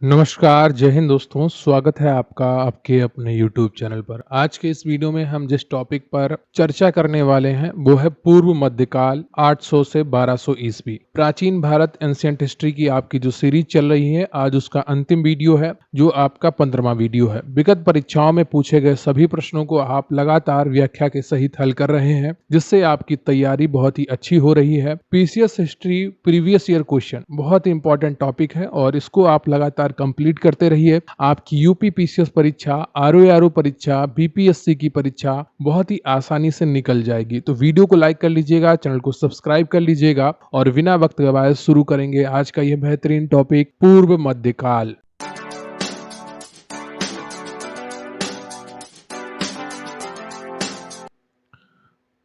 नमस्कार, जय हिंद दोस्तों, स्वागत है आपका आपके अपने यूट्यूब चैनल पर। आज के इस वीडियो में हम जिस टॉपिक पर चर्चा करने वाले हैं वो है पूर्व मध्यकाल 800 से 1200 ईस्वी। प्राचीन भारत एंशिएंट हिस्ट्री की आपकी जो सीरीज चल रही है, आज उसका अंतिम वीडियो है जो आपका 15वां वीडियो है। विगत परीक्षाओं में पूछे गए सभी प्रश्नों को आप लगातार व्याख्या के सहित हल कर रहे हैं, जिससे आपकी तैयारी बहुत ही अच्छी हो रही है। PCS history previous year question बहुत ही इंपॉर्टेंट टॉपिक है और इसको आप लगातार कंप्लीट करते रहिए। आपकी यूपी पीसीएस परीक्षा, आरओ परीक्षा, बीपीएससी की परीक्षा बहुत ही आसानी से निकल जाएगी। तो वीडियो को लाइक कर लीजिएगा, चैनल को सब्सक्राइब कर लीजिएगा और बिना वक्त गवाए शुरू करेंगे आज का यह बेहतरीन टॉपिक पूर्व मध्यकाल।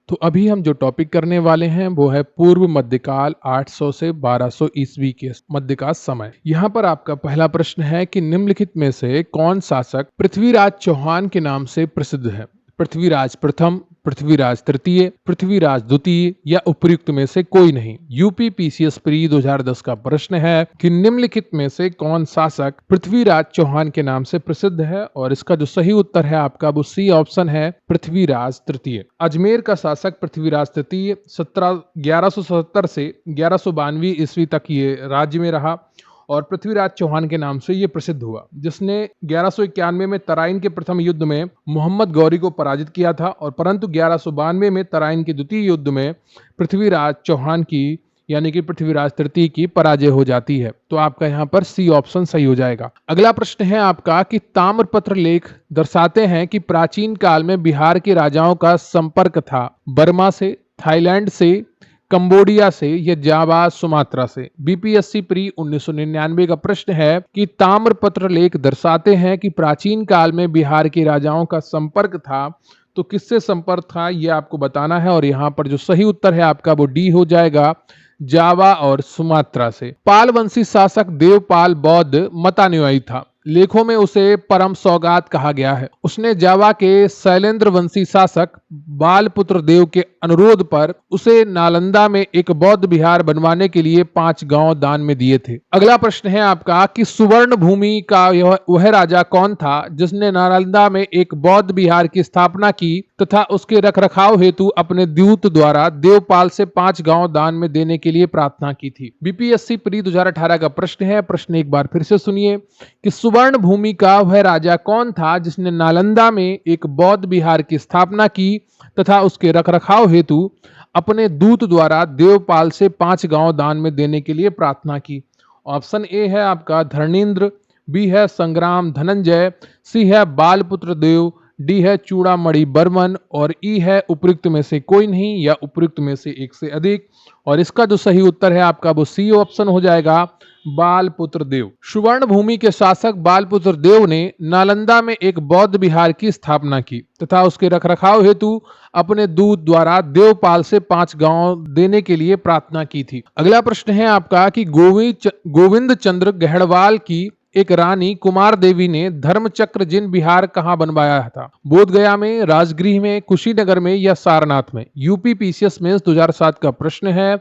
तो अभी हम जो टॉपिक करने वाले हैं वो है पूर्व मध्यकाल 800 से 1200 ईस्वी के मध्य का समय। यहाँ पर आपका पहला प्रश्न है कि निम्नलिखित में से कौन शासक पृथ्वीराज चौहान के नाम से प्रसिद्ध है? पृथ्वीराज प्रथम, पृथ्वीराज तृतीय, पृथ्वीराज द्वितीय या उपयुक्त में से कोई नहीं। यूपी पीसीएस प्री 2010 का प्रश्न है कि निम्नलिखित में से कौन शासक पृथ्वीराज चौहान के नाम से प्रसिद्ध है, और इसका जो सही उत्तर है आपका वो सी ऑप्शन है, पृथ्वीराज तृतीय। अजमेर का शासक पृथ्वीराज तृतीय 1177 से 1192 ईस्वी तक ये राज्य में रहा और पृथ्वीराज चौहान के नाम से ये प्रसिद्ध हुआ, जिसने 1191 में तराइन के प्रथम युद्ध में मोहम्मद गौरी को पराजित किया था, और परंतु 1192 में तराइन के द्वितीय युद्ध में पृथ्वीराज चौहान की यानी कि पृथ्वीराज तृतीय की पराजय हो जाती है। तो आपका यहाँ पर सी ऑप्शन सही हो जाएगा। अगला प्रश्न है आपका कि ताम्रपत्र लेख दर्शाते हैं कि प्राचीन काल में बिहार के राजाओं का संपर्क था बर्मा से, थाईलैंड से, कंबोडिया से या जावा सुमात्रा से। बीपीएससी प्री 1999 का प्रश्न है कि ताम्रपत्र लेख दर्शाते हैं कि प्राचीन काल में बिहार के राजाओं का संपर्क था, तो किससे संपर्क था ये आपको बताना है, और यहाँ पर जो सही उत्तर है आपका वो डी हो जाएगा, जावा और सुमात्रा से। पाल वंशी शासक देवपाल बौद्ध मतानुयायी था, लेखों में उसे परम सौगात कहा गया है। उसने जावा के शैलेंद्र वंशी शासक बालपुत्र देव के अनुरोध पर उसे नालंदा में एक बौद्ध विहार बनवाने के लिए 5 गांव दान में दिए थे। अगला प्रश्न है आपका कि सुवर्ण भूमि का वह राजा कौन था जिसने नालंदा में एक बौद्ध विहार की स्थापना की तथा उसके रखरखाव हेतु अपने दूत द्वारा देवपाल से 5 गांव दान में देने के लिए प्रार्थना की थी। बीपीएससी प्री 2018 का प्रश्न है। प्रश्न एक बार फिर से सुनिए कि सुवर्ण भूमि का वह राजा कौन था जिसने नालंदा में एक बौद्ध विहार की स्थापना की तथा उसके रखरखाव हेतु अपने दूत द्वारा देवपाल से 5 गांव दान में देने के लिए प्रार्थना की। ऑप्शन ए है आपका धर्मेंद्र, बी है संग्राम धनंजय, सी है बालपुत्र देव, डी है चूड़ामणि बर्मन और ई है उपयुक्त में से कोई नहीं या उपयुक्त में से एक से अधिक। और इसका जो सही उत्तर है आपका वो सी ऑप्शन हो जाएगा, बालपुत्र देव। सुवर्ण भूमि के शासक बालपुत्र देव ने नालंदा में एक बौद्ध विहार की स्थापना की तथा उसके रखरखाव हेतु अपने दूत द्वारा देवपाल से 5 गांव देने के लिए प्रार्थना की थी। अगला प्रश्न है आपका कि गोविंद चंद्र गहड़वाल की एक रानी कुमार देवी ने धर्मचक्र जिन विहार कहाँ बनवाया था? बोधगया में, राजगृह में, कुशीनगर में या सारनाथ में? यूपी पीसीएस में 2007 का प्रश्न है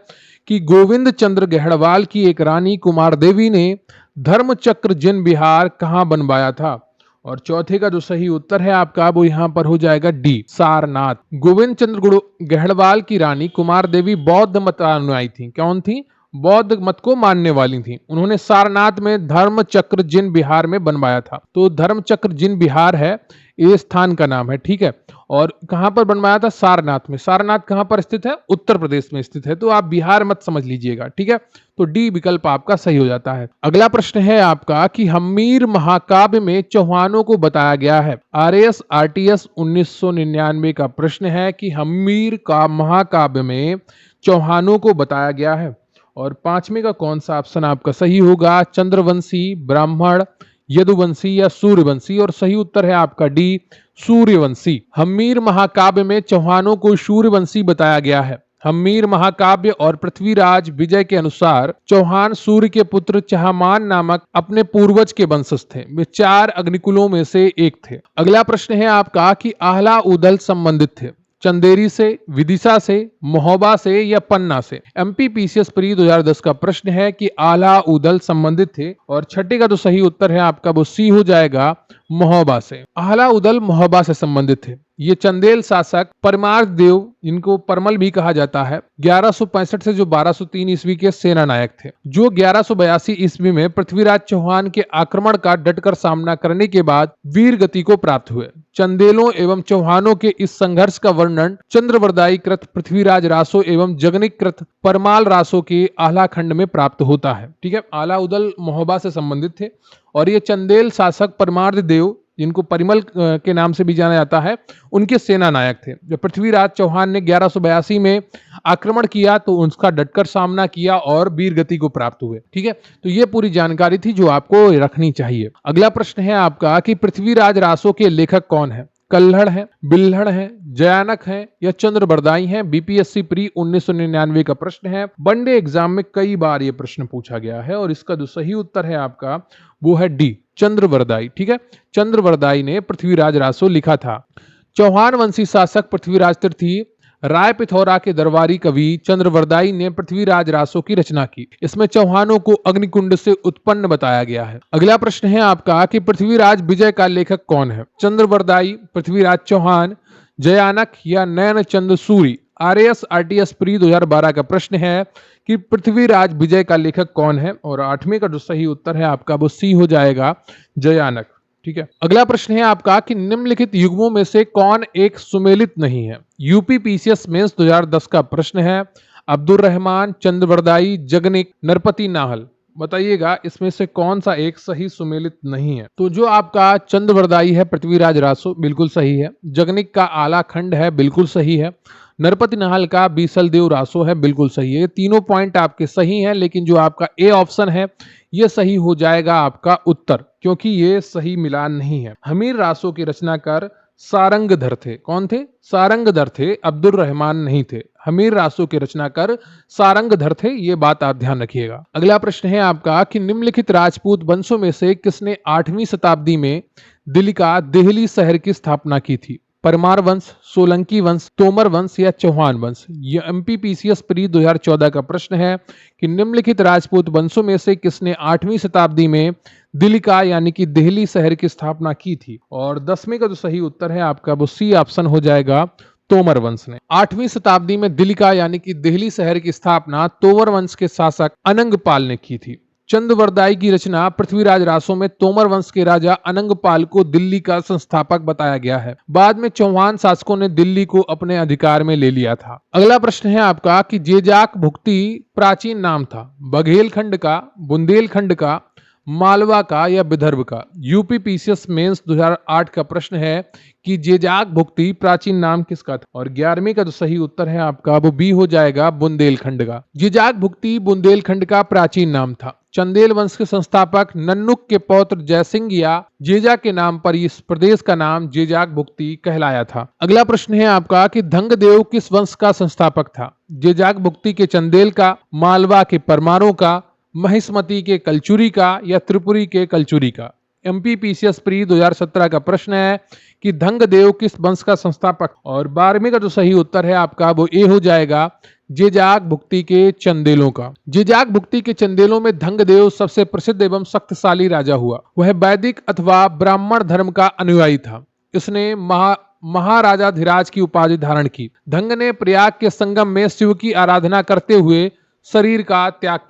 कि गोविंद चंद्र गहड़वाल की एक रानी कुमार देवी ने धर्मचक्र जिन विहार कहाँ बनवाया था? और चौथे का जो सही उत्तर है आपका वो यहाँ पर हो जाएगा डी, सारनाथ। गोविंद चंद्र गहड़वाल की रानी कुमार देवी बौद्ध मतानुयायी थी। कौन थी? बौद्ध मत को मानने वाली थी। उन्होंने सारनाथ में धर्मचक्र जिन विहार में बनवाया था। तो धर्मचक्र जिन विहार है ये स्थान का नाम है, ठीक है। और कहां पर बनवाया था? सारनाथ में। सारनाथ कहां पर स्थित है? उत्तर प्रदेश में स्थित है। तो आप बिहार मत समझ लीजिएगा, ठीक है। तो डी विकल्प आपका सही हो जाता है। अगला प्रश्न है आपका कि हम्मीर महाकाव्य में चौहानों को बताया गया है। आरएएस आरटीएस 1999 का प्रश्न है कि हम्मीर का महाकाव्य में चौहानों को बताया गया है। और 5वें का कौन सा ऑप्शन आपका सही होगा? चंद्रवंशी, ब्राह्मण, यदुवंशी या सूर्यवंशी? और सही उत्तर है आपका डी, सूर्यवंशी। हम्मीर महाकाव्य में चौहानों को सूर्यवंशी बताया गया है। हम्मीर महाकाव्य और पृथ्वीराज विजय के अनुसार चौहान सूर्य के पुत्र चहामान नामक अपने पूर्वज के वंशज थे। वे 4 अग्निकुलों में से एक थे। अगला प्रश्न है आपका कि आहला उदल संबंधित थे। चंदेरी से, विदिशा से, महोबा से या पन्ना से? एमपीपीसीएस प्री 2010 का प्रश्न है कि आला उदल संबंधित थे और छठे का जो सही उत्तर है आपका वो सी हो जाएगा, महोबा से। आला उदल महोबा से संबंधित थे। ये चंदेल शासक परमार्थ देव, इनको परमल भी कहा जाता है, 1165 से जो 1203 ईस्वी के सेना नायक थे, जो 1182 ईस्वी में पृथ्वीराज चौहान के आक्रमण का डटकर सामना करने के बाद वीर गति को प्राप्त हुए। चंदेलों एवं चौहानों के इस संघर्ष का वर्णन चंद्रवरदाई कृत पृथ्वीराज रासो एवं जगनिक कृत परमाल रासो के आला खंड में प्राप्त होता है। ठीक है, आला उदल महोबा से संबंधित थे और ये चंदेल शासक परमार्थ देव, जिनको परिमल के नाम से भी जाना जाता है, उनके सेना नायक थे। जब पृथ्वीराज चौहान ने 1182 में आक्रमण किया तो उसका डटकर सामना किया और वीर गति को प्राप्त हुए। ठीक है, तो ये पूरी जानकारी थी जो आपको रखनी चाहिए। अगला प्रश्न है आपका कि पृथ्वीराज रासो के लेखक कौन है? कल्हड़ है, बिल्हड़ है, जयानक है या चंद्रबरदाई है? बीपीएससी प्री 1999 का प्रश्न है। वनडे एग्जाम में कई बार ये प्रश्न पूछा गया है और इसका जो सही उत्तर है आपका वो है डी, चंद्रवरदाई। ठीक है, चंद्रवरदाई ने पृथ्वीराज रासो लिखा था। चौहान वंशी शासक पृथ्वीराज तृतीय राय पिथौरा के दरबारी कवि चंद्रवरदाई ने पृथ्वीराज रासो की रचना की। इसमें चौहानों को अग्निकुंड से उत्पन्न बताया गया है। अगला प्रश्न है आपका कि पृथ्वीराज विजय का लेखक कौन है? चंद्रवरदाई, पृथ्वीराज चौहान, जयानक या नयन चंद सूरी? आरएएस आरटीएस प्री 2012 का प्रश्न है कि पृथ्वीराज विजय का लेखक कौन है? और 8वें का जो सही उत्तर है आपका वो सी हो जाएगा, जयानक। ठीक है, अगला प्रश्न है आपका कि निम्नलिखित युग्मों में से कौन एक सुमेलित नहीं है? यूपीपीसीएस मेंस 2010 का प्रश्न है। अब्दुल रहमान, चंद्रवरदाई, जगनिक, नरपति नाहल, बताइएगा इसमें से कौन सा एक सही सुमेलित नहीं है? तो जो आपका चंद्रवरदाई है पृथ्वीराज रासो, बिल्कुल सही है। जगनिक का आला खंड है, बिल्कुल सही है। नरपति नाहल का बीसल देव रासो है, बिल्कुल सही है। ये तीनों पॉइंट आपके सही हैं, लेकिन जो आपका ए ऑप्शन है ये सही हो जाएगा आपका उत्तर, क्योंकि ये सही मिलान नहीं है। हमीर रासो के रचनाकार सारंगधर थे। कौन थे? सारंगधर थे, अब्दुल रहमान नहीं थे। हमीर रासो के रचनाकार सारंगधर थे, ये बात आप ध्यान रखिएगा। अगला प्रश्न है आपका कि निम्नलिखित राजपूत वंशों में से किसने 8वीं शताब्दी में दिल्ली का देहली शहर की स्थापना की थी? परमार वंश, सोलंकी वंश, तोमर वंश या चौहान वंश? यह एमपीपीसीएस प्री 2014 का प्रश्न है कि निम्नलिखित राजपूत वंशों में से किसने 8वीं शताब्दी में दिल्ली का यानी कि दिल्ली शहर की स्थापना की थी? और 10वें का जो सही उत्तर है आपका वो सी ऑप्शन हो जाएगा, तोमर वंश ने। 8वीं शताब्दी में दिल्ली का यानी कि दिल्ली शहर की स्थापना तोमर वंश के शासक अनंगपाल ने की थी। चंद्रवरदाई की रचना पृथ्वीराज रासो में तोमर वंश के राजा अनंगपाल को दिल्ली का संस्थापक बताया गया है। बाद में चौहान शासकों ने दिल्ली को अपने अधिकार में ले लिया था। अगला प्रश्न है आपका कि जेजाक भुक्ति प्राचीन नाम था? बघेलखंड का, बुंदेलखंड का, मालवा का या विदर्भ का? यूपीपीसीएस मेंस 2008 का प्रश्न है कि जेजाक भुक्ति प्राचीन नाम किसका था? और 11वें का जो सही उत्तर है आपका वो बी हो जाएगा, बुंदेलखंड का। जेजाक भुक्ति बुंदेलखंड का प्राचीन नाम था। चंदेल वंश के संस्थापक नन्नुक के पौत्र जयसिंह या जेजा के नाम पर इस प्रदेश का नाम जेजाक भुक्ति कहलाया था। अगला प्रश्न है आपका कि धंगदेव किस वंश का संस्थापक था? जेजाक भुक्ति के चंदेल का, मालवा के परमारों का, महिष्मती के कलचुरी का या त्रिपुरी के कलचुरी का? एमपीपीसीएस प्री 2017 का प्रश्न है कि धंगदेव किस वंश का संस्थापक? और 12वें का जो सही उत्तर है आपका वो ए हो जाएगा, जेजाक भुक्ति के चंदेलों का। जेजाक भुक्ति के चंदेलों में धंगदेव सबसे प्रसिद्ध एवं शक्तिशाली राजा हुआ। वह वैदिक अथवा ब्राह्मण धर्म का अनुयायी था। इसने महाराजाधिराज की उपाधि धारण की। धंग ने प्रयाग के संगम में शिव की आराधना करते हुए शरीर का त्याग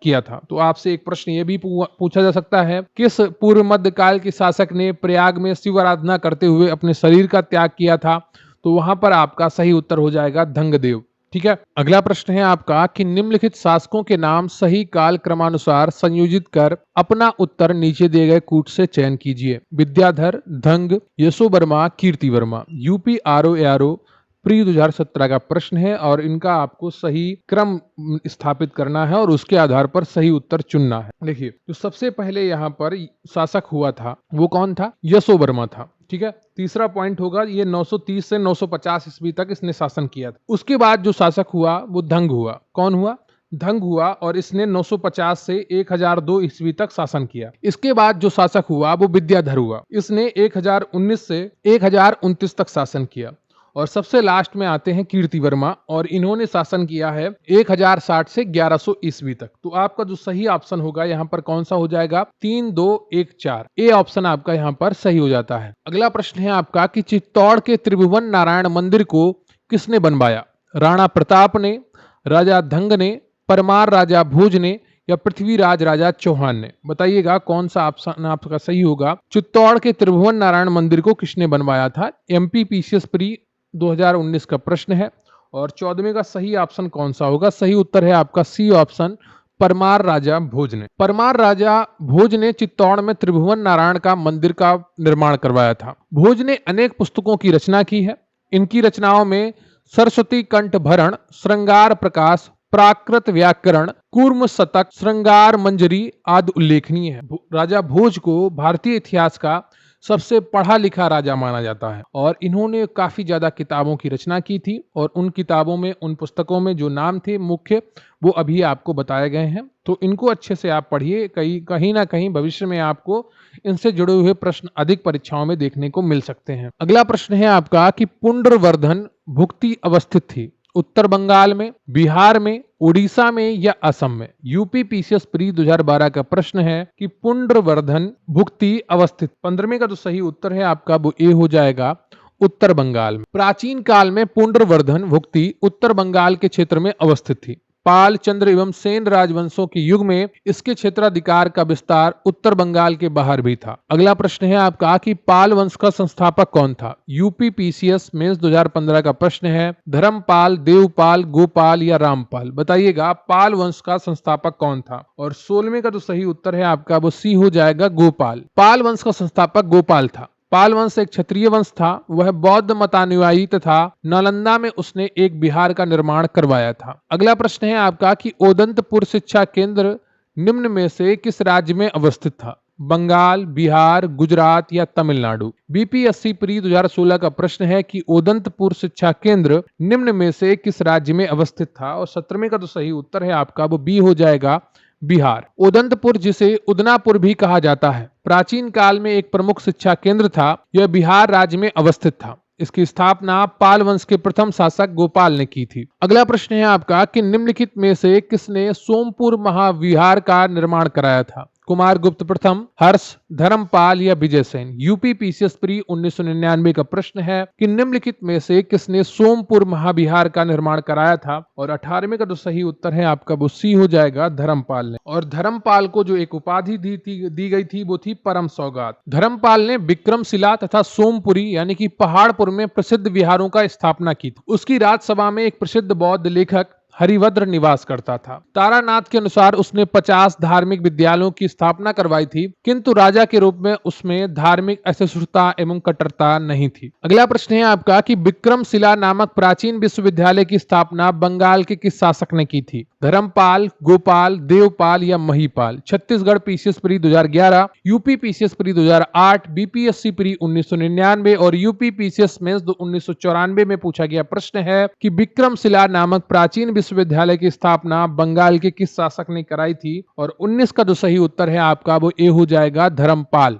किया था। तो आपसे एक प्रश्न ये भी पूछा जा सकता है, किस पूर्व मध्यकाल के शासक ने प्रयाग में शिव आराधना करते हुए अपने शरीर का त्याग किया था? तो वहां पर आपका सही उत्तर हो जाएगा धंगदेव। ठीक है, अगला प्रश्न है आपका कि निम्नलिखित शासकों के नाम सही काल क्रमानुसार संयोजित कर अपना उत्तर नीचे दिए गए कूट से चयन कीजिए। Vidyadhar, Dhang, Yashovarma, Kirtivarma. UP RO pre 2017 का प्रश्न है और इनका आपको सही क्रम स्थापित करना है और उसके आधार पर सही उत्तर चुनना है। देखिए, जो सबसे पहले यहाँ पर शासक हुआ था वो कौन था? यशोवर्मा था। ठीक है, तीसरा पॉइंट होगा ये 930 से 950 ईस्वी तक इसने शासन किया था। उसके बाद जो शासक हुआ वो धंग हुआ। कौन हुआ? धंग हुआ, और इसने 950 से 1002 ईस्वी तक शासन किया। इसके बाद जो शासक हुआ वो विद्याधर हुआ। इसने 1019 से 1029 तक शासन किया। और सबसे लास्ट में आते हैं कीर्तिवर्मा और इन्होंने शासन किया है 1060 से 1100 ईस्वी तक। तो आपका जो सही ऑप्शन होगा यहाँ पर कौन सा हो जाएगा? 3, 2, 1, 4 ए ऑप्शन आपका यहाँ पर सही हो जाता है। अगला प्रश्न है आपका कि चित्तौड़ के त्रिभुवन नारायण मंदिर को किसने बनवाया? राणा प्रताप ने, राजा धंग ने, परमार राजा भोज ने या पृथ्वीराज राजा चौहान ने? बताइएगा कौन सा ऑप्शन आपका सही होगा। चित्तौड़ के त्रिभुवन नारायण मंदिर को किसने बनवाया था? एमपी पीसीएस प्री 2019 का प्रश्न है। और 14वें का सही ऑप्शन कौन सा होगा? सही उत्तर है आपका सी ऑप्शन, परमार राजा भोज ने। परमार राजा भोज ने चित्तौड़ में त्रिभुवन नारायण का मंदिर का निर्माण करवाया था। भोज ने अनेक पुस्तकों की रचना की है। इनकी रचनाओं में सरस्वती कंठ भरण, श्रृंगार प्रकाश, प्राकृत व्याकरण, कूर्म शतक, श्रृंगार मंजरी आदि उल्लेखनीय है। राजा भोज को भारतीय इतिहास का सबसे पढ़ा लिखा राजा माना जाता है और इन्होंने काफी ज्यादा किताबों की रचना की थी और उन किताबों में, उन पुस्तकों में जो नाम थे मुख्य, वो अभी आपको बताए गए हैं। तो इनको अच्छे से आप पढ़िए, कहीं ना कहीं भविष्य में आपको इनसे जुड़े हुए प्रश्न अधिक परीक्षाओं में देखने को मिल सकते हैं। अगला प्रश्न है आपका कि पुंड्रवर्धन भुक्ति अवस्थित थी उत्तर बंगाल में, बिहार में, उड़ीसा में या असम में? यूपी पीसीएस प्री 2012 का प्रश्न है कि पुंड्रवर्धन भुक्ति अवस्थित। 15वें का जो सही उत्तर है आपका वो ए हो जाएगा, उत्तर बंगाल में। प्राचीन काल में पुंड्रवर्धन भुक्ति उत्तर बंगाल के क्षेत्र में अवस्थित थी। पाल, चंद्र एवं सेन राजवंशों के युग में इसके क्षेत्राधिकार का विस्तार उत्तर बंगाल के बाहर भी था। अगला प्रश्न है आपका कि पाल वंश का संस्थापक कौन था? यूपी पीसीएस मेंस 2015 का प्रश्न है। धर्मपाल, देवपाल, गोपाल या रामपाल? बताइएगा पाल वंश का संस्थापक कौन था। और 16वें का जो सही उत्तर है आपका वो सी हो जाएगा, गोपाल। पाल वंश का संस्थापक गोपाल था। पाल वंश एक क्षत्रिय वंश था। वह बौद्ध मतानुयायी तथा नालंदा में उसने एक विहार का निर्माण करवाया था। अगला प्रश्न है आपका कि ओदंतपुर शिक्षा केंद्र निम्न में से किस राज्य में अवस्थित था? बंगाल, बिहार, गुजरात या तमिलनाडु? बीपीएससी प्री 2016 का प्रश्न है कि ओदंतपुर शिक्षा केंद्र निम्न में से किस राज्य में अवस्थित था। और 17वें का जो सही उत्तर है आपका वो बी हो जाएगा, बिहार। ओदंतपुर, जिसे उदनापुर भी कहा जाता है, प्राचीन काल में एक प्रमुख शिक्षा केंद्र था। यह बिहार राज्य में अवस्थित था। इसकी स्थापना पाल वंश के प्रथम शासक गोपाल ने की थी। अगला प्रश्न है आपका कि निम्नलिखित में से किसने सोमपुर महाविहार का निर्माण कराया था? कुमारगुप्त प्रथम, हर्ष, धर्मपाल या विजयसेन? यूपी पीसीएस प्री 1999 का प्रश्न है कि निम्नलिखित में से किसने सोमपुर महाविहार का निर्माण कराया था। और 18वें का जो सही उत्तर है आपका वो सी हो जाएगा, धर्मपाल ने। और धर्मपाल को जो एक उपाधि दी गई थी वो थी परम सौगात। धर्मपाल ने विक्रमशिला तथा सोमपुरी यानी कि पहाड़पुर में प्रसिद्ध विहारों का स्थापना की थी। उसकी राजसभा में एक प्रसिद्ध बौद्ध लेखक हरिभद्र निवास करता था। तारानाथ के अनुसार उसने 50 धार्मिक विद्यालयों की स्थापना करवाई थी, किंतु राजा के रूप में उसमें धार्मिक असहिष्णुता एवं कट्टरता नहीं थी। अगला प्रश्न है आपका कि विक्रमशिला नामक प्राचीन विश्वविद्यालय की स्थापना बंगाल के किस शासक ने की थी? धर्मपाल, गोपाल, देवपाल या Mahipal? Chhattisgarh PCS pre 2011, UP PCS pre 2008, BPSC pre 1999 और यूपी पीसीएस मेंस 1994 में पूछा गया प्रश्न है कि विक्रमशिला नामक प्राचीन विश्वविद्यालय की स्थापना बंगाल के किस शासक ने कराई थी। और 19 का जो सही उत्तर है आपका वो ए हो जाएगा, धर्मपाल।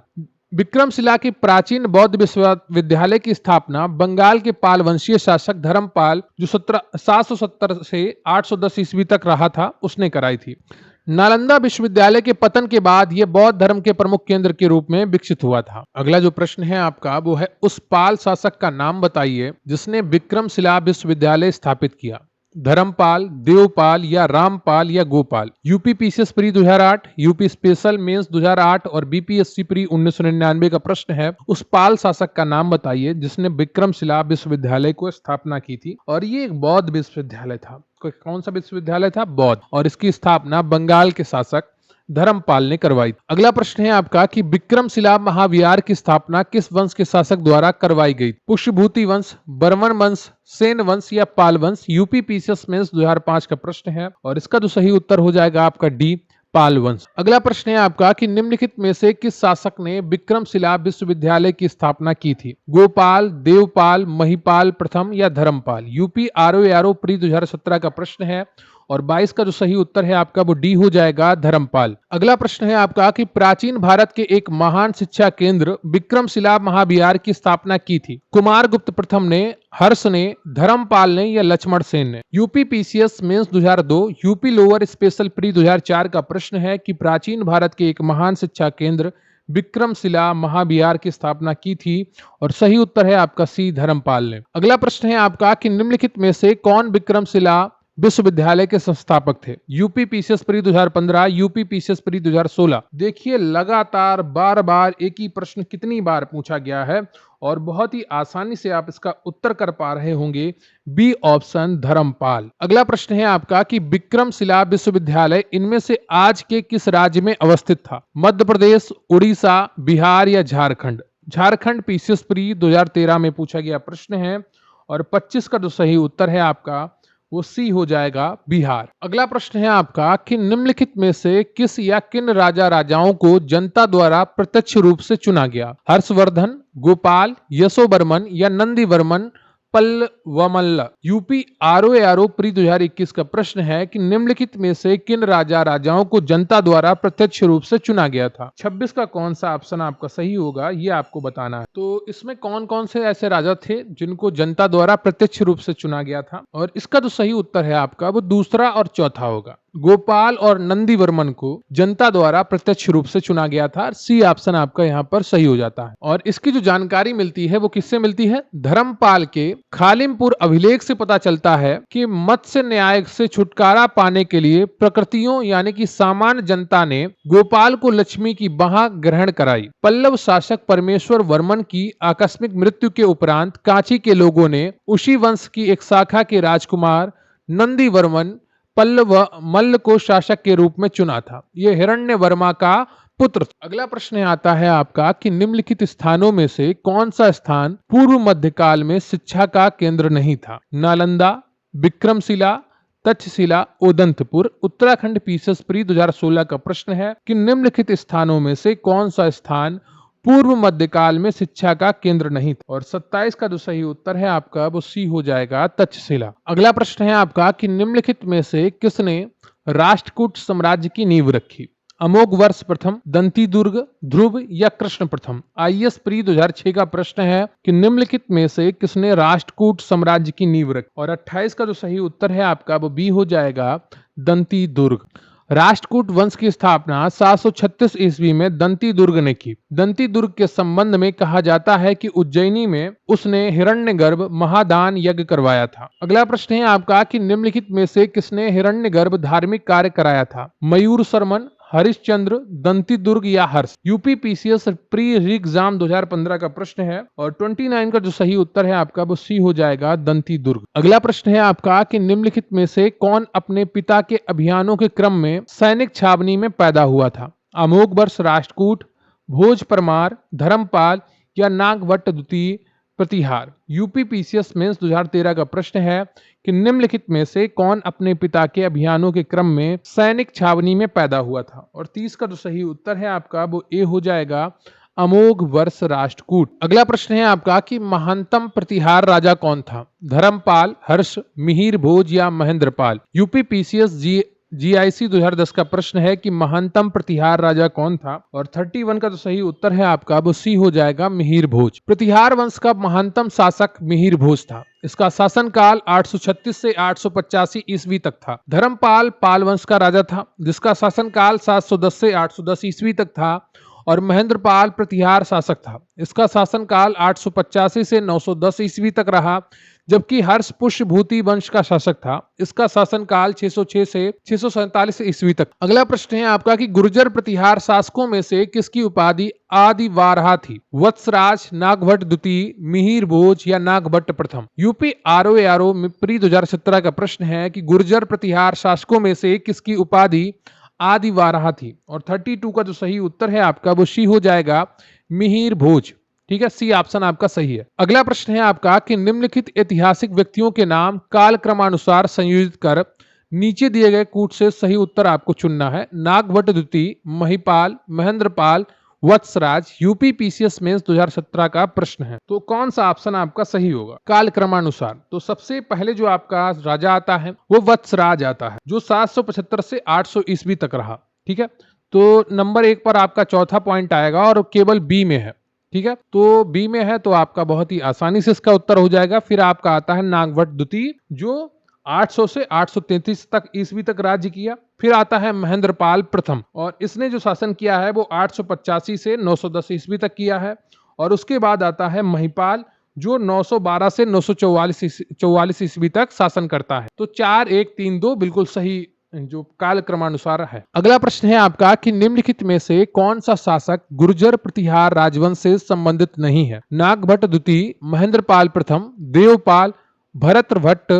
विक्रमशिला के प्राचीन बौद्ध विश्वविद्यालय की स्थापना बंगाल के पाल वंशीय शासक धर्मपाल, जो 770 से 810 ईस्वी तक रहा था, उसने कराई थी। नालंदा विश्वविद्यालय के पतन के बाद यह बौद्ध धर्म के प्रमुख केंद्र के रूप में विकसित हुआ था। अगला जो प्रश्न है आपका वो है उस पाल शासक का नाम बताइए जिसने विक्रमशिला विश्वविद्यालय स्थापित किया। धर्मपाल, देवपाल या रामपाल या Gopal? UP PCS pre 2008, UP special mains 2008 और बीपीएससी प्री 1999 का प्रश्न है उस पाल शासक का नाम बताइए जिसने विक्रमशिला विश्वविद्यालय को स्थापना की थी। और ये एक बौद्ध विश्वविद्यालय था। कौन सा विश्वविद्यालय था? बौद्ध। और इसकी स्थापना बंगाल के शासक धर्मपाल ने करवाई। अगला प्रश्न है आपका कि विक्रमशिला महाविहार की स्थापना किस वंश के शासक द्वारा करवाई गई? पुष्यभूति वंश, बर्मन वंश, सेन वंश या पाल वंश? यूपी पीसीएस मेंस 2005 का प्रश्न है और इसका जो सही उत्तर हो जाएगा आपका डी, पाल वंश। अगला प्रश्न है आपका कि निम्नलिखित में से किस शासक ने विक्रमशिला विश्वविद्यालय की स्थापना की थी? गोपाल, देवपाल, महिपाल प्रथम या धर्मपाल? यूपी आरओ प्री 2017 का प्रश्न है और 22 का जो सही उत्तर है आपका वो डी हो जाएगा धर्मपाल। अगला प्रश्न है आपका कि प्राचीन भारत के एक महान शिक्षा केंद्र विक्रमशिला महाविहार की स्थापना की थी। कुमार गुप्त प्रथम ने, हर्ष ने, धर्मपाल ने या लक्ष्मण सेन ने। UP PCS mains 2002, UP lower special pre 2004 का प्रश्न है कि प्राचीन भारत के एक महान शिक्षा केंद्र विक्रमशिला महाविहार की स्थापना की थी और सही उत्तर है आपका सी धर्मपाल ने। अगला प्रश्न है आपका कि निम्नलिखित में से कौन विक्रमशिला विश्वविद्यालय के संस्थापक थे। UP PCS pre 2015, UP PCS pre 2016। देखिए लगातार बार बार एक ही प्रश्न कितनी बार पूछा गया है और बहुत ही आसानी से आप इसका उत्तर कर पा रहे होंगे। B option Dharmapal. अगला प्रश्न है आपका कि विक्रमशिला विश्वविद्यालय इनमें से आज के किस राज्य में अवस्थित था। मध्य प्रदेश, उड़ीसा, बिहार या झारखंड। झारखंड पीसीएस प्री 2013 में पूछा गया प्रश्न है और 25 का जो सही उत्तर है आपका वो सी हो जाएगा बिहार। अगला प्रश्न है आपका कि निम्नलिखित में से किस या किन राजा राजाओं को जनता द्वारा प्रत्यक्ष रूप से चुना गया। हर्षवर्धन, गोपाल, यशोवर्मन या Nandivarman Pallavamalla. UP RO pre 2021 का प्रश्न है कि निम्नलिखित में से किन राजा राजाओं को जनता द्वारा प्रत्यक्ष रूप से चुना गया था। 26 का कौन सा ऑप्शन आपका सही होगा ये आपको बताना है। तो इसमें कौन कौन से ऐसे राजा थे जिनको जनता द्वारा प्रत्यक्ष रूप से चुना गया था और इसका जो सही उत्तर है आपका वो दूसरा और चौथा होगा। गोपाल और नंदीवर्मन को जनता द्वारा प्रत्यक्ष रूप से चुना गया था। सी ऑप्शन आपका यहाँ पर सही हो जाता है। और इसकी जो जानकारी मिलती है वो किससे मिलती है। धर्मपाल के खालिमपुर अभिलेख से पता चलता है कि मत्स्य न्याय से छुटकारा पाने के लिए प्रकृतियों यानी कि सामान्य जनता ने गोपाल को लक्ष्मी की बाह ग्रहण कराई। पल्लव शासक परमेश्वर वर्मन की आकस्मिक मृत्यु के उपरांत कांची के लोगों ने उसी वंश की एक शाखा के राजकुमार नंदीवर्मन पल्लव मल्ल को शासक के रूप में चुना था। यह हिरण्यवर्मा का पुत्र था। अगला प्रश्न आता है आपका कि निम्नलिखित स्थानों में से कौन सा स्थान पूर्व मध्यकाल में शिक्षा का केंद्र नहीं था। नालंदा, विक्रमशिला, तक्षशिला, उदंतपुर। उत्तराखंड पीसीएस प्री 2016 का प्रश्न है कि निम्नलिखित स्थानों में से कौन सा स्थान पूर्व मध्यकाल में शिक्षा का केंद्र नहीं था और 27 का जो सही उत्तर है आपका वो सी हो जाएगा तक्षशिला। अगला प्रश्न है आपका कि निम्नलिखित में से किसने राष्ट्रकूट साम्राज्य की नींव रखी। अमोघ वर्ष प्रथम, दंती दुर्ग, ध्रुव या कृष्ण प्रथम। आईएएस प्री 2006 का प्रश्न है कि निम्नलिखित में से किसने राष्ट्रकूट साम्राज्य की नींव रखी और 28 का जो सही उत्तर है आपका वो बी हो जाएगा दंती दुर्ग। राष्ट्रकूट वंश की स्थापना 736 ईस्वी में दंती दुर्ग ने की। दंती दुर्ग के संबंध में कहा जाता है कि उज्जैनी में उसने हिरण्यगर्भ महादान यज्ञ करवाया था। अगला प्रश्न है आपका कि निम्नलिखित में से किसने हिरण्यगर्भ धार्मिक कार्य कराया था। मयूर शर्मन, हरिश्चंद्र, दंती दुर्ग या हर्ष। यूपी पीसीएस प्री एग्जाम 2015 का प्रश्न है और 29 का जो सही उत्तर है आपका वो सी हो जाएगा दंती दुर्ग। अगला प्रश्न है आपका कि निम्नलिखित में से कौन अपने पिता के अभियानों के क्रम में सैनिक छावनी में पैदा हुआ था। अमोघ वर्ष राष्ट्रकूट, भोज परमार, धर्मपाल या नागभट्ट द्वितीय प्रतिहार। यूपी पीसीएस मेंस 2013 का प्रश्न है कि निम्नलिखित में से कौन अपने पिता के अभियानों के क्रम में सैनिक छावनी में पैदा हुआ था और 30 का जो सही उत्तर है आपका वो ए हो जाएगा अमोघ वर्ष राष्ट्रकूट। अगला प्रश्न है आपका कि महानतम प्रतिहार राजा कौन था। धर्मपाल, हर्ष, मिहिर भोज या महेंद्रपाल। यूपी पीसीएस जीआईसी 2010 का प्रश्न है कि महानतम प्रतिहार राजा कौन था और 31 का जो सही उत्तर है आपका वो सी हो जाएगा मिहिर भोज। प्रतिहार वंश का महानतम शासक मिहिर भोज था। इसका शासनकाल 836 से 885 ईस्वी तक था। धर्मपाल पाल वंश का राजा था जिसका शासनकाल 710 से 810 ईस्वी तक था और महेंद्रपाल प्रतिहार शासक था। इसका शासनकाल 885 से 910 ईस्वी तक रहा, जबकि हर्ष पुष्यभूति वंश का शासक था। इसका शासनकाल 606 से 647 ईस्वी तक। अगला प्रश्न है आपका कि गुर्जर प्रतिहार शासकों में से किसकी उपाधि आदि वारहा थी। वत्सराज, नागभट्ट द्वितीय, मिहिर भोज या नागभट्ट प्रथम। यूपी आरओ प्री 2017 का प्रश्न है कि गुर्जर प्रतिहार शासकों में से किसकी उपाधि आदि वारहा थी और 32 का जो सही उत्तर है आपका वो सी हो जाएगा मिहिर भोज। ठीक है, सी ऑप्शन आपका सही है। अगला प्रश्न है आपका कि निम्नलिखित ऐतिहासिक व्यक्तियों के नाम कालक्रमानुसार संयोजित कर नीचे दिए गए कूट से सही उत्तर आपको चुनना है। नागभट्ट द्वितीय, Mahipal, Mahendrapal, Vatsaraj, UP PCS mains 2017 का प्रश्न है। तो कौन सा ऑप्शन आपका सही होगा कालक्रमानुसार? तो सबसे पहले जो आपका राजा आता है वो वत्सराज आता है, जो 775 से 800 ईस्वी तक रहा। ठीक है, तो नंबर 1 पर आपका चौथा पॉइंट आएगा और केवल बी में है। ठीक है, तो बी में है तो आपका बहुत ही आसानी से इसका उत्तर हो जाएगा। फिर आपका आता है नागभट्ट द्वितीय, जो 800 से 833 तक ईस्वी तक राज्य किया। फिर आता है महेंद्रपाल प्रथम, और इसने जो शासन किया है वो 885 से 910 ईस्वी तक किया है। और उसके बाद आता है महिपाल, जो 912 से 944 ईस्वी तक शासन करता है। तो 4 1 3 2 बिल्कुल सही जो काल क्रमानुसार है। अगला प्रश्न है आपका कि निम्नलिखित में से कौन सा शासक गुर्जर प्रतिहार राजवंश से संबंधित नहीं है? नागभट्ट द्वितीय, महेंद्रपाल प्रथम, देवपाल, भरतभट्ट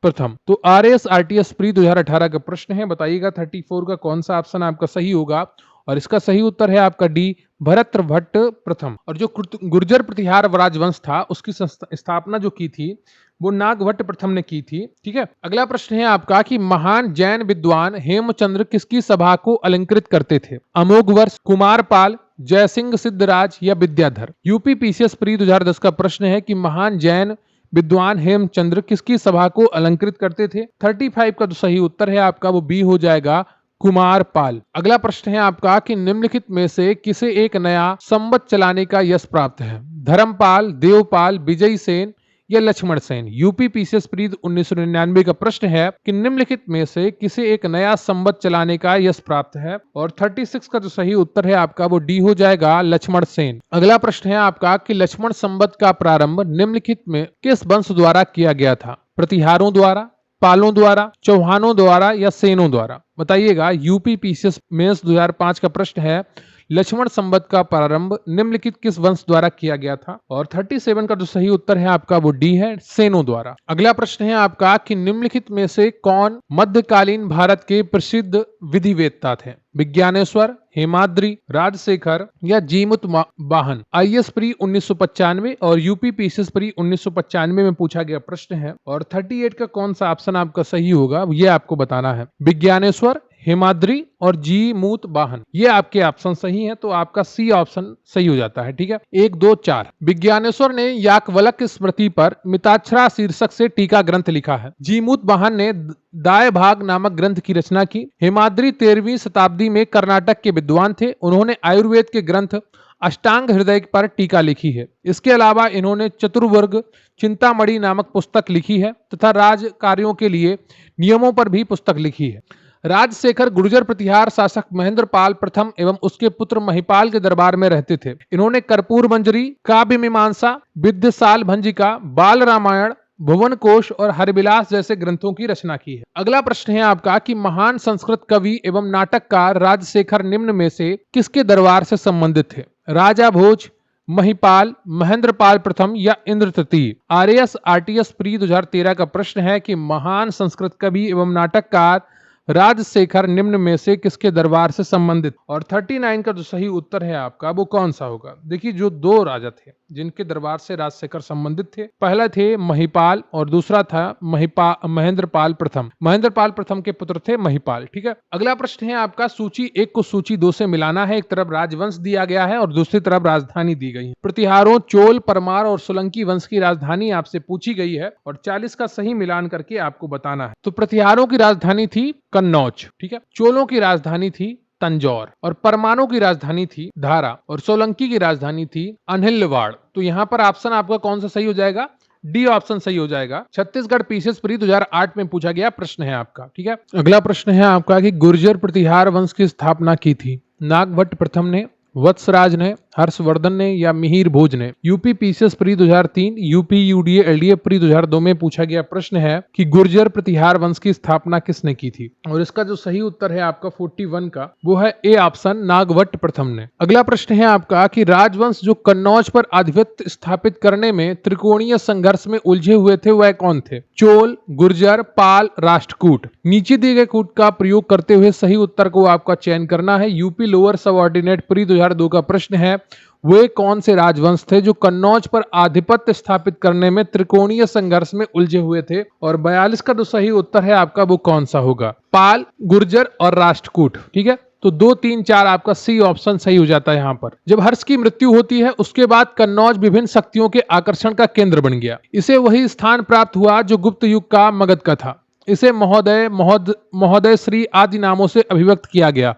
प्रथम। तो RAS-RTS प्री 2018 का प्रश्न है। बताइएगा 34 का कौन सा ऑप्शन आपका सही होगा? और इसका सही उत्तर है आपका डी, भरतभट्ट प्रथम। और जो गुर्जर प्रतिहार राजवंश था उसकी स्थापना जो की थी वो नागभट्ट प्रथम ने की थी। ठीक है, अगला प्रश्न है आपका कि महान जैन विद्वान हेमचंद्र किसकी सभा को अलंकृत करते थे? अमोघवर्ष, कुमारपाल, जयसिंह सिद्धराज या विद्याधर? यूपी पीसीएस प्री 2010 का प्रश्न है कि महान जैन विद्वान हेमचंद्र किसकी सभा को अलंकृत करते थे? 35 का जो सही उत्तर है आपका वो बी हो जाएगा, कुमारपाल। अगला प्रश्न है आपका कि निम्नलिखित में से किसे एक नया संवत चलाने का यश प्राप्त है? धर्मपाल, देवपाल, विजय सेन या Lakshman Sen? UP PCS pre 1999 का प्रश्न है कि निम्नलिखित में से किसे एक नया संवत चलाने का यश प्राप्त है? और 36 का जो सही उत्तर है आपका वो डी हो जाएगा, लक्ष्मण सेन। अगला प्रश्न है आपका कि लक्ष्मण संवत का प्रारंभ निम्नलिखित में किस वंश द्वारा किया गया था? प्रतिहारों द्वारा, पालों द्वारा, चौहानों द्वारा या सेनों द्वारा? बताइएगा। यूपी पीसीएस मेंस 2005 का प्रश्न है, लक्ष्मण संवत का प्रारंभ निम्नलिखित किस वंश द्वारा किया गया था? और 37 का जो सही उत्तर है आपका वो डी है, सेनों द्वारा। अगला प्रश्न है आपका कि निम्नलिखित में से कौन मध्यकालीन भारत के प्रसिद्ध विधिवेत्ता थे? विज्ञानेश्वर, हेमाद्रि, राजशेखर या जीमुत वाहन? IAS प्री 1995 और यूपी पीसीएस प्री 1995 में पूछा गया प्रश्न है। और 38 का कौन सा ऑप्शन आपका सही होगा ये आपको बताना है। विज्ञानेश्वर, हेमाद्रि और जीमूत वाहन, ये आपके ऑप्शन सही हैं, तो आपका सी ऑप्शन सही हो जाता है। ठीक है, 1 2 4। विज्ञानेश्वर ने याज्ञवल्क्य स्मृति पर मिताक्षरा शीर्षक से टीका ग्रंथ लिखा है। जीमूत वाहन ने दाय भाग नामक ग्रंथ की रचना की। हेमाद्रि 13वीं शताब्दी में कर्नाटक के विद्वान थे। उन्होंने आयुर्वेद के ग्रंथ अष्टांग हृदय पर टीका लिखी है। इसके अलावा इन्होंने चतुर्वर्ग चिंतामणि नामक पुस्तक लिखी है तथा राज कार्यों के लिए नियमों पर भी पुस्तक लिखी है। राजशेखर गुर्जर प्रतिहार शासक महेंद्रपाल प्रथम एवं उसके पुत्र महिपाल के दरबार में रहते थे। इन्होंने कर्पूर मंजरी, काव्य मीमांसा, विद्यसाल भंजिका, बाल रामायण, भुवन कोश और हरिविलास जैसे ग्रंथों की रचना की है। अगला प्रश्न है आपका कि महान संस्कृत कवि एवं नाटककार राजशेखर निम्न में से किसके दरबार से संबंधित थे? राजा भोज, महिपाल, महेंद्रपाल प्रथम या इंद्र तृतीय? RAS-RTS प्री 2013 का प्रश्न है कि महान संस्कृत कवि एवं नाटककार राजशेखर निम्न में से किसके दरबार से संबंधित? और 39 का जो सही उत्तर है आपका वो कौन सा होगा? देखिए, जो 2 राजा थे जिनके दरबार से राजशेखर संबंधित थे, पहला थे महिपाल और दूसरा था महेंद्रपाल प्रथम। महेंद्रपाल प्रथम के पुत्र थे महिपाल। ठीक है, अगला प्रश्न है आपका सूची 1 को सूची 2 से मिलाना है। एक तरफ राजवंश दिया गया है और दूसरी तरफ राजधानी दी गई है। प्रतिहारों, चोल, परमार और सोलंकी वंश की राजधानी आपसे पूछी गई है और 40 का सही मिलान करके आपको बताना है। तो प्रतिहारों की राजधानी थी कन्नौज। ठीक है, चोलों की राजधानी थी तंजौर और परमाणु की राजधानी थी धारा और सोलंकी की राजधानी थी अनहिलवाड़। तो यहाँ पर ऑप्शन आपका कौन सा सही हो जाएगा? डी ऑप्शन सही हो जाएगा। छत्तीसगढ़ पीसीएस प्री 2008 में पूछा गया प्रश्न है आपका। ठीक है, अगला प्रश्न है आपका कि गुर्जर प्रतिहार वंश की स्थापना की थी? नागभट्ट प्रथम ने, वत्सराज ने, हर्षवर्धन ने या मिहिर भोज ने? UP PCS pre 2003, UP UDA LDA pre 2002 में पूछा गया प्रश्न है कि गुर्जर प्रतिहार वंश की स्थापना किसने की थी? और इसका जो सही उत्तर है आपका 41 का वो है ए ऑप्शन, नागभट्ट प्रथम ने। अगला प्रश्न है आपका कि राजवंश जो कन्नौज पर आधिपत्य स्थापित करने में त्रिकोणीय संघर्ष में उलझे हुए थे वह कौन थे? चोल, गुर्जर, पाल, राष्ट्रकूट? नीचे दिए गए कूट का प्रयोग करते हुए सही उत्तर को आपका चयन करना है। यूपी लोअर सबऑर्डिनेट प्री 2002 का प्रश्न है, वे कौन से राजवंश थे जो कन्नौज पर आधिपत्य स्थापित करने में त्रिकोणीय संघर्ष में उलझे हुए थे? और 42 का जो सही उत्तर है आपका वो कौन सा होगा? पाल, गुर्जर और राष्ट्रकूट। ठीक है, तो 2, 3, 4 आपका सी ऑप्शन सही हो जाता है यहाँ पर। जब हर्ष की मृत्यु होती है उसके बाद कन्नौज विभिन्न शक्तियों के आकर्षण का केंद्र बन गया। इसे वही स्थान प्राप्त हुआ जो गुप्त युग का मगध का था। इसे महोदय श्री आदि नामों से अभिव्यक्त किया गया।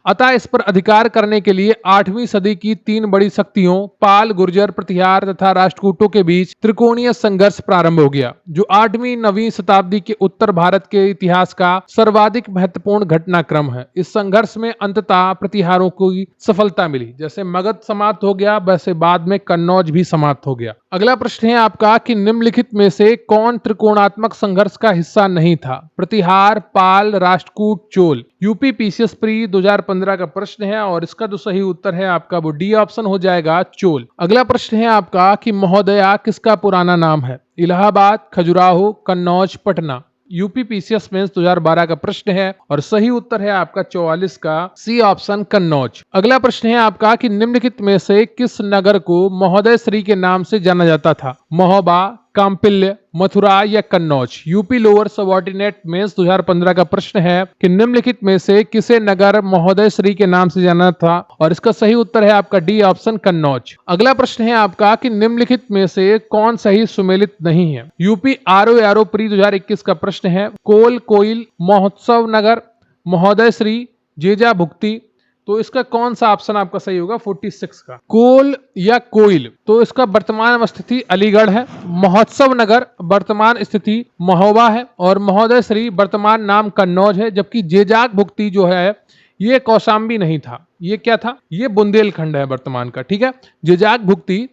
अतः इस पर अधिकार करने के लिए 8वीं सदी की 3 बड़ी शक्तियों पाल, गुर्जर, प्रतिहार तथा राष्ट्रकूटों के बीच त्रिकोणीय संघर्ष प्रारंभ हो गया, जो 8वीं 9वीं शताब्दी के उत्तर भारत के इतिहास का सर्वाधिक महत्वपूर्ण घटनाक्रम है। इस संघर्ष में अंततः प्रतिहारों को सफलता मिली। जैसे मगध समाप्त हो गया वैसे बाद में कन्नौज भी समाप्त हो गया। अगला प्रश्न है आपका कि निम्नलिखित में से कौन त्रिकोणात्मक संघर्ष का हिस्सा नहीं था? Pratihara, Pala, Rashtrakuta, Chola. UP PCS pre 2015 का प्रश्न है और इसका जो सही उत्तर है आपका वो डी ऑप्शन हो जाएगा, चोल। अगला प्रश्न है आपका कि महोदया किसका पुराना नाम है? Allahabad, Khajuraho, Kannauj, Patna. UP PCS mains 2012 का प्रश्न है और सही उत्तर है आपका 44 का सी ऑप्शन, कन्नौज। अगला प्रश्न है आपका कि निम्नलिखित में से किस नगर को महोदय श्री के नाम से जाना जाता था? महोबा, कांपिल्य, मथुरा या Kannauj. UP lower subordinate mains 2015 का प्रश्न है कि निम्नलिखित में से किसे नगर महोदय श्री के नाम से जाना था और इसका सही उत्तर है आपका डी ऑप्शन, कन्नौज। अगला प्रश्न है आपका कि निम्नलिखित में से कौन सही सुमेलित नहीं है? यूपी आरओ प्री 2021 का प्रश्न है कोल, कोयल, महोत्सव नगर, महोदय श्री, जेजा भुक्ति। तो इसका कौन सा ऑप्शन आपका सही होगा? 46 का कोल या कोयल। तो इसका वर्तमान स्थिति अलीगढ़ है, महोत्सव नगर वर्तमान स्थिति महोबा है और महोदय श्री वर्तमान नाम कन्नौज है। जबकि जेजाक भुक्ति जो है ये कौशाम्बी नहीं था, ये क्या था? ये बुंदेलखंड है वर्तमान का। ठीक है, जेजाक भुक्ति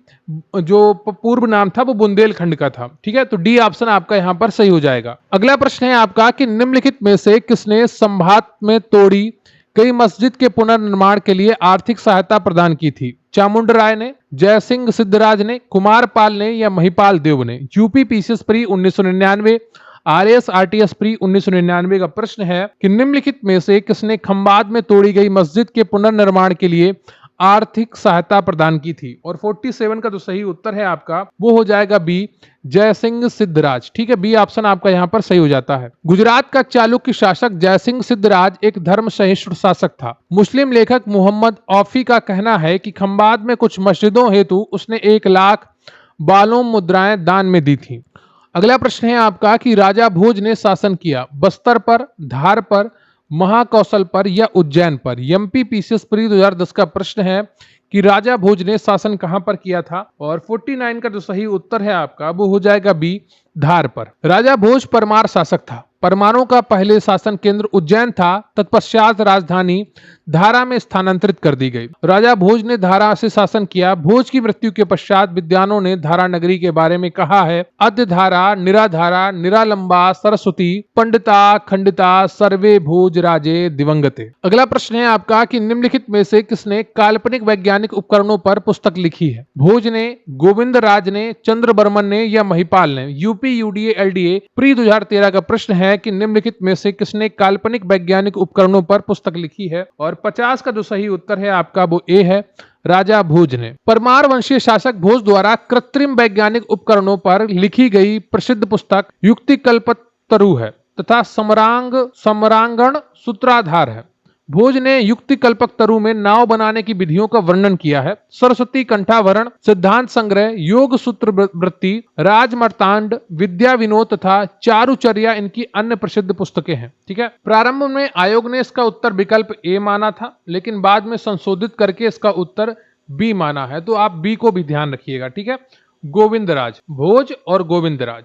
जो पूर्व नाम था वो बुंदेलखंड का था। ठीक है, तो डी ऑप्शन आपका यहाँ पर सही हो जाएगा। अगला प्रश्न है आपका कि निम्नलिखित में से किसने संभात में तोड़ी कई मस्जिद के पुनर्निर्माण के लिए आर्थिक सहायता प्रदान की थी? चामुंड राय ने, जयसिंह सिद्धराज ने, कुमार पाल ने या महिपाल देव ने। UP PCS pre 1999, RS RTS pre 1999 का प्रश्न है कि निम्नलिखित में से किसने खंबात में तोड़ी गई मस्जिद के पुनर्निर्माण के लिए आर्थिक सहायता प्रदान की थी? और 47 का जो सही उत्तर है आपका वो हो जाएगा बी, जयसिंह सिद्धराज। ठीक है, बी ऑप्शन आपका यहां पर सही हो जाता है। गुजरात का चालुक्य शासक जयसिंह सिद्धराज एक धर्म सहिष्णु शासक था। मुस्लिम लेखक मोहम्मद औफी का कहना है कि खंबात में कुछ मस्जिदों हेतु उसने 1 लाख बालों मुद्राएं दान में दी थी। अगला प्रश्न है आपका कि राजा भोज ने शासन किया बस्तर पर, धार पर, महाकौशल पर या उज्जैन पर। एमपी पीसीएस प्री 2010 का प्रश्न है कि राजा भोज ने शासन कहां पर किया था? और 49 का जो सही उत्तर है आपका वो हो जाएगा बी, धार पर। राजा भोज परमार शासक था। परमारों का पहले शासन केंद्र उज्जैन था, तत्पश्चात राजधानी धारा में स्थानांतरित कर दी गई। राजा भोज ने धारा से शासन किया। भोज की मृत्यु के पश्चात विद्वानों ने धारा नगरी के बारे में कहा है अद्य धारा, निराधारा, निरालंबा, सरस्वती, पंडिता, खंडिता, सर्वे भोज राजे दिवंगते। अगला प्रश्न है आपका कि निम्नलिखित में से किसने काल्पनिक वैज्ञानिक उपकरणों पर पुस्तक लिखी है? भोज ने, गोविंद राज ने, चंद्र बर्मन ने या महिपाल ने। यूपी यूडीए एलडीए प्री 2013 का प्रश्न है कि निम्नलिखित में से किसने काल्पनिक वैज्ञानिक उपकरणों पर पुस्तक लिखी है? और 50 का जो सही उत्तर है आपका वो ए है, राजा भोज ने। परमार वंशीय शासक भोज द्वारा कृत्रिम वैज्ञानिक उपकरणों पर लिखी गई प्रसिद्ध पुस्तक युक्तिकल्पतरु है तथा समरांगण सूत्राधार है। भोज ने युक्तिकल्पक तरु में नाव बनाने की विधियों का वर्णन किया है। सरस्वती कंठाभरण, सिद्धांत संग्रह, योग सूत्र वृत्ति, राजमर्तांड, विद्या विनोद तथा चारुचर्या इनकी अन्य प्रसिद्ध पुस्तकें हैं। ठीक है, प्रारंभ में आयोग ने इसका उत्तर विकल्प ए माना था, लेकिन बाद में संशोधित करके इसका उत्तर बी माना है, तो आप बी को भी ध्यान रखिएगा। ठीक है, गोविंदराज, भोज और गोविंदराज।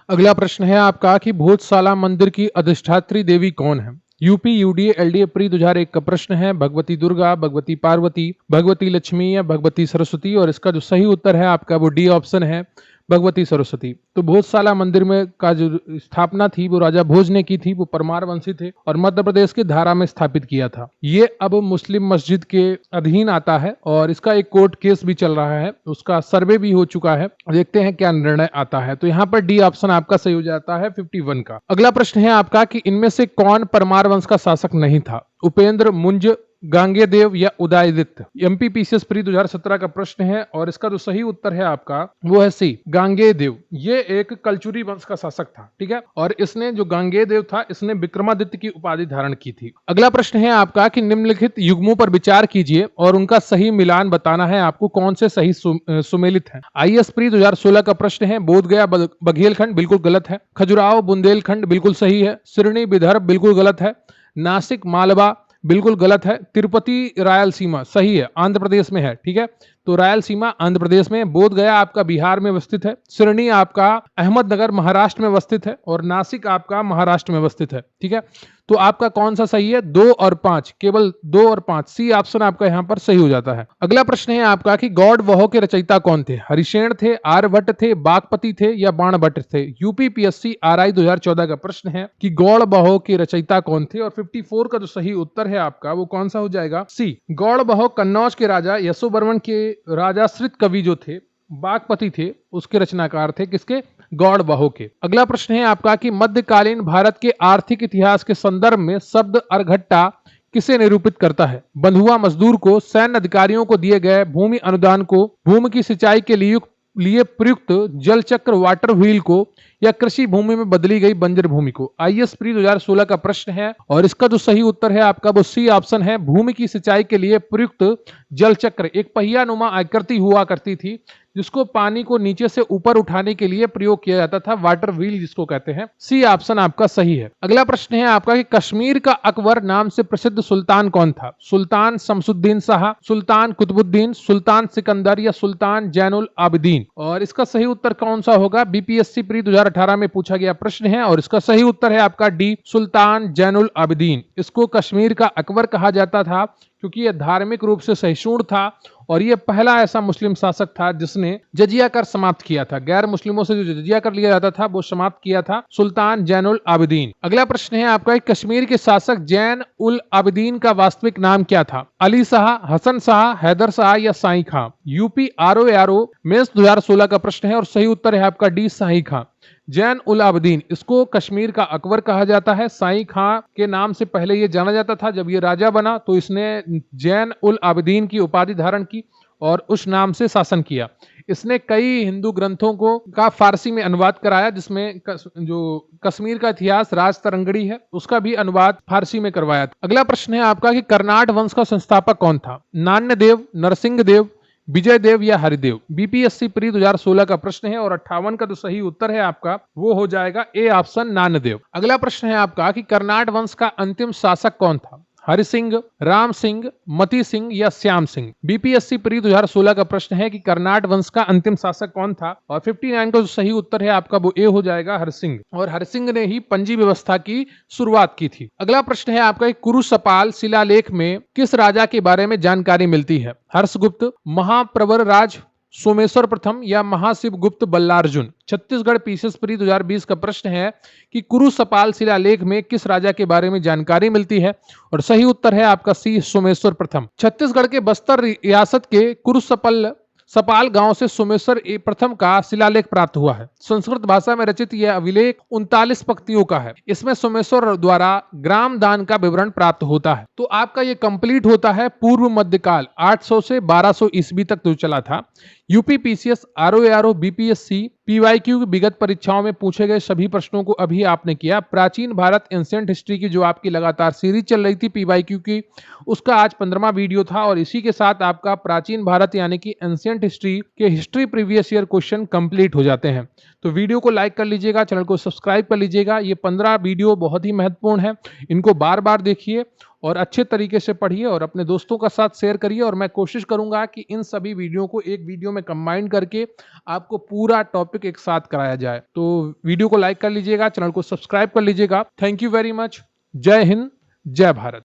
अगला प्रश्न है आपका कि भोजशाला मंदिर की अधिष्ठात्री देवी कौन है? यूपी यूडीए एलडीए प्री 2001 का प्रश्न है भगवती दुर्गा, भगवती पार्वती, भगवती लक्ष्मी या भगवती सरस्वती। और इसका जो सही उत्तर है आपका वो डी ऑप्शन है, भगवती सरस्वती। तो भोजशाला मंदिर में का जो स्थापना थी वो राजा भोज ने की थी। वो परमार वंशी थे और मध्य प्रदेश के धारा में स्थापित किया था। ये अब मुस्लिम मस्जिद के अधीन आता है और इसका एक कोर्ट केस भी चल रहा है, उसका सर्वे भी हो चुका है। देखते हैं क्या निर्णय आता है। तो यहाँ पर डी ऑप्शन आपका सही हो जाता है 51 का। अगला प्रश्न है आपका कि इनमें से कौन परमार वंश का शासक नहीं था? उपेंद्र, मुंज, गांगेयदेव या उदयदित्य। एमपीपीसीएस प्री 2017 का प्रश्न है और इसका जो सही उत्तर है आपका वो है सी, गांगेयदेव। ये एक कलचुरी वंश का शासक था, ठीक है, और इसने जो गांगेयदेव था इसने विक्रमादित्य की उपाधि धारण की थी। अगला प्रश्न है आपका कि निम्नलिखित युग्मों पर विचार कीजिए और उनका सही मिलान बताना है आपको, कौन से सही सुमेलित हैं। आईएएस प्री 2016 का प्रश्न है, बोधगया बघेलखंड बिल्कुल गलत है, खजुराहो बुंदेलखंड बिल्कुल सही है, सिरणी विदर्भ बिल्कुल गलत है, नासिक मालवा बिल्कुल गलत है, तिरुपति रायलसीमा सही है, आंध्र प्रदेश में है, ठीक है, तो रायलसीमा आंध्र प्रदेश में, बोध गया आपका बिहार में अवस्थित है, सिरनी आपका अहमदनगर महाराष्ट्र में अवस्थित है और नासिक आपका महाराष्ट्र में अवस्थित है, ठीक है। तो आपका कौन सा सही है? 2 और 5, केवल 2 और 5, सी ऑप्शन आपका यहां पर सही हो जाता है। अगला प्रश्न है आपका कि गौड़ बहो के रचयिता कौन थे? हरिशेन थे, आर्यभट्ट थे, बागपति थे या बाणभट्ट थे? यूपीपीएससी आरआई 2014 का प्रश्न है कि गौड़ बहो के रचयिता कौन थे और 54 का जो सही उत्तर है आपका वो कौन सा हो जाएगा? सी, गौड़ बहो कन्नौज के राजा यशोवर्मन के राजाश्रित कवि जो थे, बागपति थे, उसके रचनाकार थे, किसके? गौड़ बहो के। अगला प्रश्न है आपका कि मध्यकालीन भारत के आर्थिक इतिहास के संदर्भ में शब्द अरघट्टा किसे निरूपित करता है? बंधुआ मजदूर को, सैन्य अधिकारियों को दिए गए भूमि अनुदान को, भूमि की सिंचाई के लिए प्रयुक्त जल चक्र वाटर व्हील को या कृषि भूमि में बदली गई बंजर भूमि को? आईएएस प्री 2016 का प्रश्न है और इसका जो सही उत्तर है आपका वो सी ऑप्शन है, भूमि की सिंचाई के लिए प्रयुक्त जल चक्र। एक पहिया नुमा आकृति हुआ करती थी जिसको पानी को नीचे से ऊपर उठाने के लिए प्रयोग किया जाता था, वाटर व्हील जिसको कहते हैं। सी ऑप्शन आपका सही है। अगला प्रश्न है आपका कि कश्मीर का अकबर नाम से प्रसिद्ध सुल्तान कौन था? सुल्तान शमसुद्दीन शाह, सुल्तान कुतुबुद्दीन, सुल्तान सिकंदर या सुल्तान जैनुल आबिदीन? और इसका सही उत्तर कौन सा होगा? बीपीएससी प्री 2018 में पूछा गया प्रश्न है और इसका सही उत्तर है आपका डी, सुल्तान जैनुल आबिदीन। इसको कश्मीर का अकबर कहा जाता था क्योंकि यह धार्मिक रूप से सहिष्णु था और यह पहला ऐसा मुस्लिम शासक था जिसने जजिया कर समाप्त किया था। गैर मुस्लिमों से जो जजिया कर लिया जाता था वो समाप्त किया था सुल्तान जैनुल आबिदीन। अगला प्रश्न है आपका, कश्मीर के शासक जैन उल आबिदीन का वास्तविक नाम क्या था? अली शाह, हसन शाह, हैदर शाह या साई खां? यूपी आरओ मेंस 2016 का प्रश्न है और सही उत्तर है आपका डी, साई खां। जैन उल आबिदीन, इसको कश्मीर का अकबर कहा जाता है। साई खां के नाम से पहले ये जाना जाता था, जब ये राजा बना तो इसने जैन उल आबिदीन की उपाधि धारण की और उस नाम से शासन किया। इसने कई हिंदू ग्रंथों का फारसी में अनुवाद कराया, जिसमें जो कश्मीर का इतिहास राज तरंगड़ी है उसका भी अनुवाद फारसी में करवाया। अगला प्रश्न है आपका कि कर्नाट वंश का संस्थापक कौन था? नान्यदेव, नरसिंहदेव, विजय देव या हरिदेव? बीपीएससी प्री 2016 का प्रश्न है और 58 का जो सही उत्तर है आपका वो हो जाएगा ए ऑप्शन, नान्यदेव। अगला प्रश्न है आपका कि कर्नाट वंश का अंतिम शासक कौन था? हरि सिंह, राम सिंह, मती सिंह या श्याम सिंह? बीपीएससी प्री 2016 का प्रश्न है कि कर्नाट वंश का अंतिम शासक कौन था और 59 का जो सही उत्तर है आपका वो ए हो जाएगा, हरि सिंह। और हरि सिंह ने ही पंजी व्यवस्था की शुरुआत की थी। अगला प्रश्न है आपका, कुरुसपाल शिलालेख में किस राजा के बारे में जानकारी मिलती है? हर्षगुप्त, महाप्रवर राज सोमेश्वर प्रथम या महाशिवगुप्त बल्लार्जुन? छत्तीसगढ़ पीसीएस प्री 2020 का प्रश्न है कि कुरुसपाल शिलालेख में किस राजा के बारे में जानकारी मिलती है और सही उत्तर है आपका सी, सोमेश्वर प्रथम। छत्तीसगढ़ के बस्तर रियासत के कुरुसपाल गांव से सोमेश्वर प्रथम का शिलालेख प्राप्त हुआ है। संस्कृत भाषा में रचित यह अभिलेख 39 पंक्तियों का है। इसमें सोमेश्वर द्वारा ग्राम दान का विवरण प्राप्त होता है। तो आपका ये कंप्लीट होता है पूर्व मध्यकाल 800 से 1200 ईस्वी तक जो चला था। UP PCS, RO, BPSC, PYQ की विगत परीक्षाओं में पूछे गए सभी प्रश्नों को अभी आपने किया। प्राचीन भारत एंशिएंट हिस्ट्री की जो आपकी लगातार सीरीज चल रही थी पीवाईक्यू की, उसका आज 15वां वीडियो था और इसी के साथ आपका प्राचीन भारत यानी कि एंशिएंट हिस्ट्री के history previous year question complete हो जाते हैं। तो वीडियो को लाइक कर लीजिएगा, चैनल को सब्सक्राइब कर लीजिएगा। ये 15 वीडियो बहुत ही महत्वपूर्ण है, इनको बार बार देखिए और अच्छे तरीके से पढ़िए और अपने दोस्तों का साथ शेयर करिए। और मैं कोशिश करूंगा कि इन सभी वीडियो को एक वीडियो में कंबाइन करके आपको पूरा टॉपिक एक साथ कराया जाए। तो वीडियो को लाइक कर लीजिएगा, चैनल को सब्सक्राइब कर लीजिएगा। Thank you very much. जय हिंद, जय भारत।